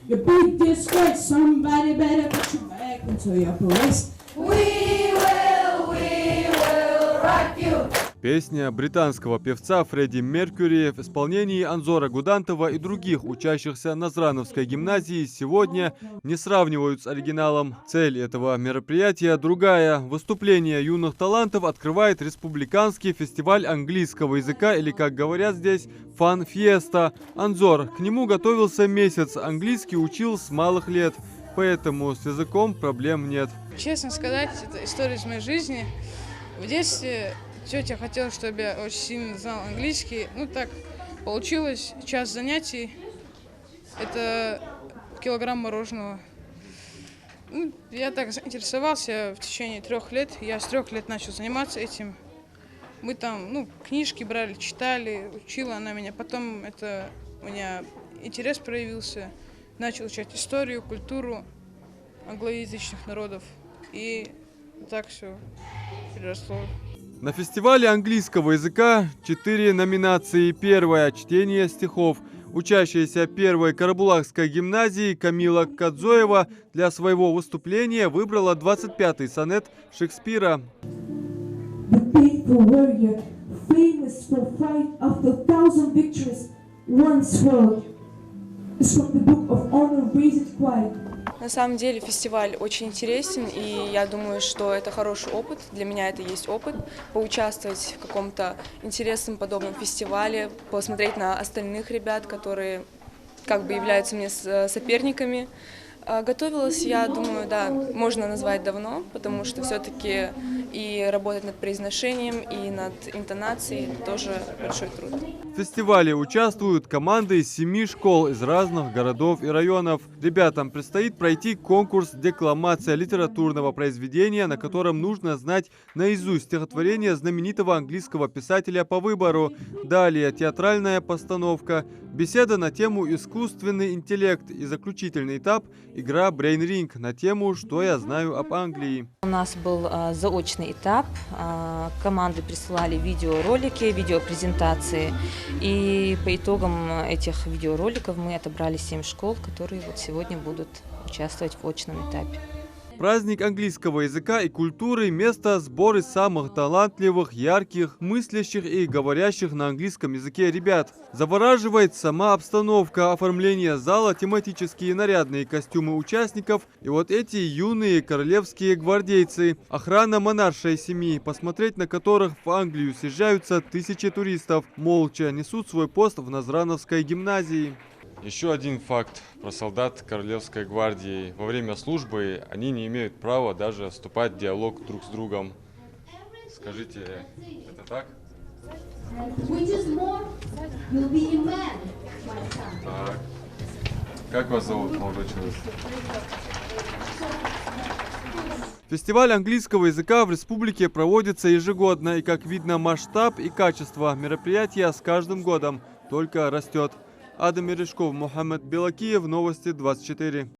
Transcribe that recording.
You beat this great, somebody better put your back into your breast. We will rock you. Песня британского певца Фредди Меркьюри в исполнении Анзора Гудантова и других учащихся Назрановской гимназии сегодня не сравнивают с оригиналом. Цель этого мероприятия другая. Выступление юных талантов открывает республиканский фестиваль английского языка, или, как говорят здесь, фан-фиеста. Анзор к нему готовился месяц, английский учил с малых лет, поэтому с языком проблем нет. Честно сказать, это история из моей жизни. В детстве тетя хотела, чтобы я очень сильно знал английский. Ну так получилось. Час занятий – это килограмм мороженого. Ну, я так заинтересовался в течение 3 лет. Я с 3 лет начал заниматься этим. Мы там, книжки брали, читали, учила она меня. Потом у меня интерес проявился. Начал изучать историю, культуру англоязычных народов. И так все переросло. На фестивале английского языка 4 номинации. Первая – чтение стихов. Учащаяся первой Карабулакской гимназии Камила Кадзоева для своего выступления выбрала 25-й сонет Шекспира. The faithful warrior, famous for fight after 1,000 victories, once heard, is from the book of honor raised quiet. На самом деле фестиваль очень интересен, и я думаю, что это хороший опыт. Для меня это есть опыт поучаствовать в каком-то интересном подобном фестивале, посмотреть на остальных ребят, которые как бы являются мне соперниками. Готовилась я, думаю, да, можно назвать давно, потому что все-таки и работать над произношением, и над интонацией тоже большой труд. В фестивале участвуют команды из 7 школ из разных городов и районов. Ребятам предстоит пройти конкурс «Декламация литературного произведения», на котором нужно знать наизусть стихотворение знаменитого английского писателя по выбору. Далее театральная постановка, беседа на тему «Искусственный интеллект» и заключительный этап – игра Brain Ring на тему «Что я знаю об Англии». У нас был заочный этап, команды присылали видеоролики, видеопрезентации, и по итогам этих видеороликов мы отобрали 7 школ, которые вот сегодня будут участвовать в очном этапе. Праздник английского языка и культуры – место сбора самых талантливых, ярких, мыслящих и говорящих на английском языке ребят. Завораживает сама обстановка, оформление зала, тематические нарядные костюмы участников и вот эти юные королевские гвардейцы, охрана монаршей семьи, посмотреть на которых в Англию съезжаются тысячи туристов, молча несут свой пост в Назрановской гимназии. Еще один факт про солдат Королевской гвардии. Во время службы они не имеют права даже вступать в диалог друг с другом. Скажите, это так? Так. Как вас зовут, молодой человек? Фестиваль английского языка в республике проводится ежегодно, и, как видно, масштаб и качество мероприятия с каждым годом только растет. Адам Мережков, Мухаммед Белакиев, Новости 24.